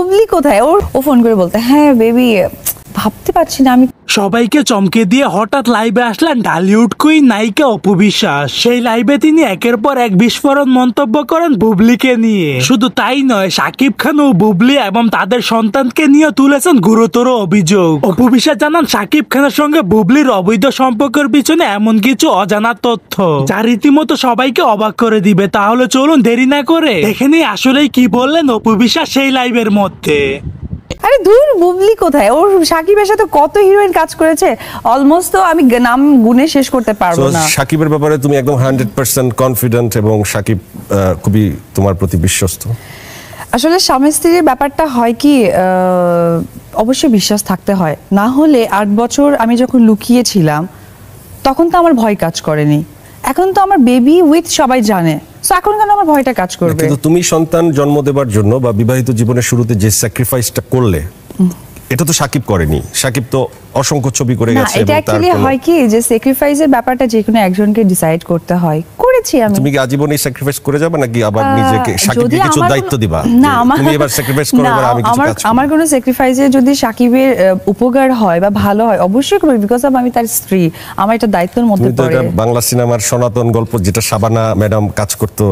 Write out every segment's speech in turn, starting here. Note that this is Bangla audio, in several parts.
বুবলি কোথায়? ও ফোন করে বলতে, হ্যাঁ বেবি ভাবতে পারছি না আমি। সবাইকে চমকে দিয়ে হঠাৎ লাইভে আসলেন ঢালিউড কুইন নায়িকা অপু বিশ্বাস। সেই লাইভে তিনি একের পর এক বিস্ফোরণ মন্তব্য করেন বুবলিকে নিয়ে। শুধু তাই নয়, শাকিব খান ও বুবলি এবং তাদের সন্তানকে নিয়ে তুলেছেন গুরুতর অভিযোগ। অপু বিশ্বাস জানান, শাকিব খানের সঙ্গে বুবলির অবৈধ সম্পর্কের পিছনে এমন কিছু অজানা তথ্য যা রীতিমতো সবাইকে অবাক করে দিবে। তাহলে চলুন দেরি না করে দেখে নিই আসলেই কি বললেন অপু বিশ্বাস সেই লাইভের মধ্যে। আরে দূর, বুবলি কোথায়? ওর শাকিবের সাথে কত হিরোইন কাজ করেছে, অলমোস্ট তো আমি নাম গুনে শেষ করতে পারবো না। শাকিবের ব্যাপারে তুমি একদম 100% কনফিডেন্ট এবং শাকিব খুবই তোমার প্রতি বিশ্বস্ত। আসলে স্বামী স্ত্রীর ব্যাপারটা হয় কি, অবশ্যই বিশ্বাস থাকতে হয়, না হলে 8 বছর আমি যখন লুকিয়েছিলাম তখন তো আমার ভয় কাজ করেনি। এখন তো আমার বেবি উইথ সবাই জানে, সো এখন কেন আমার ভয়টা কাজ করবে? কিন্তু তুমি সন্তান জন্ম দেবার জন্য বা বিবাহিত জীবনের শুরুতে যে স্যাক্রিফাইসটা করলে, এটা তো শাকিব করেনি। শাকিব তো অসংখ্য ছবি করে গেছে। এটা অ্যাকচুয়ালি হয় কি যে স্যাক্রিফাইসের ব্যাপারটা যে কোনো একজনকে ডিসাইড করতে হয়, করেছি আমি। তুমি কি আজীবনই স্যাক্রিফাইস করে যাবে নাকি আবার নিজেকে শাকিবকে কিছু দায়িত্ব দিবা? না, তুমি এবার স্যাক্রিফাইস করো, এবার আমি কিছু কাজ করব। আমার কোনো স্যাক্রিফাইসে যদি শাকিবের উপকার হয় বা ভালো হয় অবশ্যই করব, বিকজ আমি তার স্ত্রী, আমার এটা দায়িত্বের মধ্যে পড়ে। তুমি তো এটা বাংলা সিনেমার সনাতন গল্প, যেটা শাবানা ম্যাডাম কাজ করতো,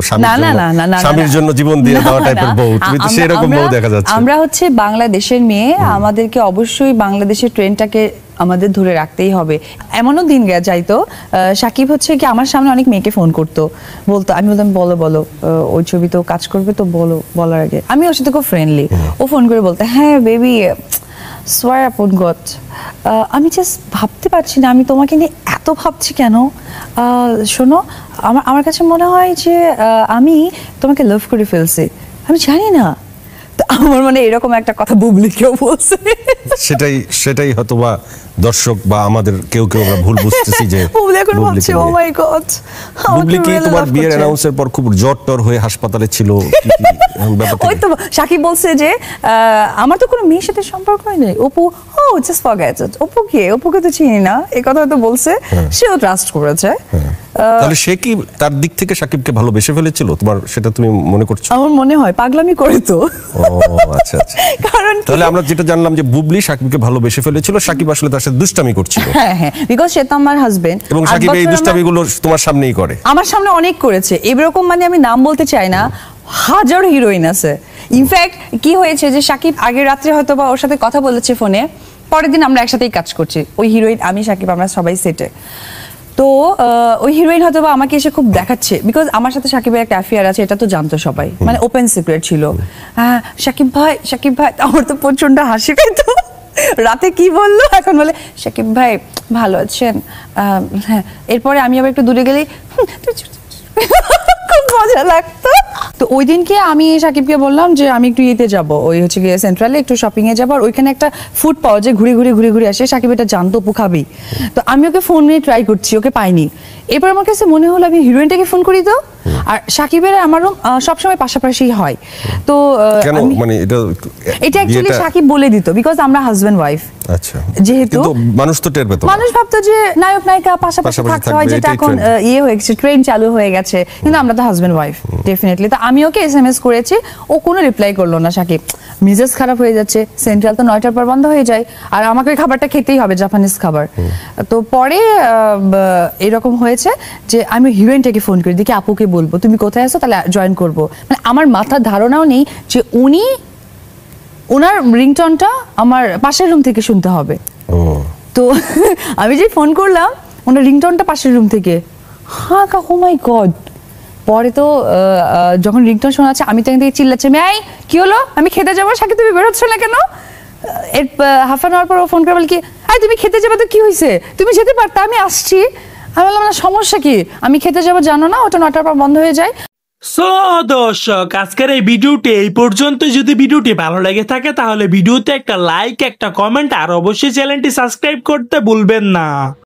স্বামীর জন্য জীবন দিয়ে দেওয়া টাইপের বউ। তুমি তো সেই রকম বউ দেখা যাচ্ছে। আমরা হচ্ছে বাংলাদেশের মেয়ে, আমাদেরকে অবশ্যই বাংলাদেশের ট্রেন্ডটাকে আমাদের ধরে রাখতেই হবে। এমনও দিন যাইতো শাকিব হচ্ছে কি আমার সামনে অনেক মেয়েকে ফোন করতো, বলতো, আমি বলতাম বলো বলো ওই ছবি তো কাজ করবে তো বলো, বলার আগে আমি ওর সাথে খুব ফ্রেন্ডলি। ও ফোন করে বলতে, হ্যাঁ বেবি সোয়ার আপন গট, আমি জাস্ট ভাবতে পারছি না আমি তোমাকে নিয়ে এত ভাবছি কেন। শোনো, আমার কাছে মনে হয় যে আমি তোমাকে লাভ করে ফেলছি, আমি জানি না। আমার মানে এরকম একটা কথা বুবলিকেও বলছে। সেটাই হয়তোবা দর্শক বা আমাদের কেউ আমরা ভুল বুঝতেছি যে বুবলি এখন ভাবছে ও মাই গড। বুবলি কি তোমার বিয়ের অ্যানাউন্সের পর খুব জ্বর হয়ে হাসপাতালে ছিল? ওই তো শাকিব বলছে যে আমার তো কোনো মেয়ের সাথে সম্পর্ক হয়নি, অপু ও জাস্ট ফরগেট ইট, অপুকে তো চিনি না, এই কথা তো বলছে, সেও ট্রাস্ট করেছে। তাহলে সে কি তার দিক থেকে শাকিবকে ভালোবেসে ফেলেছিল তোমার, সেটা তুমি মনে করছো? আমার মনে হয় পাগলামি করে তো। ও আচ্ছা আচ্ছা। কারণ তাহলে আমরা যেটা জানলাম যে বুবলি শাকিবকে ভালোবেসে ফেলেছিল, শাকিব আসলে তার সাথে দুষ্টামি করছিল। হ্যাঁ হ্যাঁ, বিকজ সে তো আমার হাজবেন্ড এবং শাকিব এই দুষ্টামিগুলো তোমার সামনেই করে। আমার সামনে অনেক করেছে, এরকম মানে আমি নাম বলতে চাই না, হাজার হিরোইন আছে। ইনফ্যাক্ট কি হয়েছে যে শাকিব আগের রাত্রে হয়তো বা ওর সাথে কথা বলেছে ফোনে, পরের দিন আমরা একসাথেই কাজ করছি, ওই হিরোইন আমি শাকিব আমরা সবাই সেটে। তো ওই হিরোইন হয়তো বা আমাকে এসে খুব দেখাচ্ছে, বিকজ আমার সাথে শাকিবের একটা অ্যাফেয়ার আছে, এটা তো জানতো সবাই, মানে ওপেন সিক্রেট ছিল। হ্যাঁ শাকিব ভাই আমার তো প্রচন্ড হাসি পেত। রাতে কি বললো, এখন বলে শাকিব ভাই ভালো আছেন? হ্যাঁ। এরপরে আমি আবার একটু দূরে গেলেই খুব মজা লাগতো। তো ওই দিনকে আমি শাকিবকে বললাম যে আমি একটু ইয়েতে যাবো, ওই হচ্ছে গিয়ে সেন্ট্রালে একটু শপিং এ যাবো, আর ওইখানে একটা ফুড পাওয়া যায়, ঘুরে আসে। শাকিব এটা জানতো অপু খাবি, তো আমি ওকে ফোন নিয়ে ট্রাই করছি, ওকে পাইনি। এরপর আমার কাছে মনে হলো আমি হিরোইনটাকে ফোন করি তো, আর শাকিবের আমারও সবসময় পাশাপাশি হয়। তো মানে এটা অ্যাকচুয়ালি শাকিব বলে দিত, বিকজ আমরা হাজবেন্ড ওয়াইফ। আচ্ছা, যেহেতু মানুষ তো টের পেত, মানুষ ভাবতো যে নায়ক নায়িকা পাশাপাশি থাকতে হয়, যেটা এখন ইয়ে হয়ে গেছে, ট্রেন চালু হয়ে গেছে, কিন্তু আমরা তো হাজবেন্ড ওয়াইফ ডেফিনেটলি। তো আমি ওকে SMS করেছি, ও কোনো রিপ্লাই করলো না। শাকিব মিজাজ খারাপ হয়ে যাচ্ছে, সেন্ট্রাল তো 9টার পর বন্ধ হয়ে যায়, আর আমাকে ওই খাবারটা খেতেই হবে, জাপানিজ খাবার। তো পরে এরকম হয়েছে যে আমি হিরোইনটাকে ফোন করি, দেখি আপুকে বলবো তুমি কোথায় আছো, তাহলে জয়েন করবো। মানে আমার মাথার ধারণাও নেই যে ওনার রিংটনটা আমার পাশের রুম থেকে শুনতে হবে। তো আমি যে ফোন করলাম, ওনার রিংটনটা পাশের রুম থেকে। হ্যাঁ ও মাই গড। পরে তো যখন রিংটন শোনাচ্ছে, আমি তো এখান থেকে চিল্লাচ্ছি, এই কি হলো, আমি খেতে যাবো, শাকিব তুমি বেরোচ্ছ না কেন? এর হাফ অ্যান আওয়ার পর ও ফোন করে বলে কি, তুমি খেতে যাবে তো কি হয়েছে, তুমি যেতে পারতা, আমি আসছি। আমি বললাম না সমস্যা কি, আমি খেতে যাবো জানো না, ওটা 9টার পর বন্ধ হয়ে যায়। সো দর্শক, আজকের এই ভিডিওটি এই পর্যন্ত। যদি ভিডিওটি ভালো লেগে থাকে তাহলে ভিডিওতে একটা লাইক, একটা কমেন্ট, আর অবশ্যই চ্যানেলটি সাবস্ক্রাইব করতে ভুলবেন না।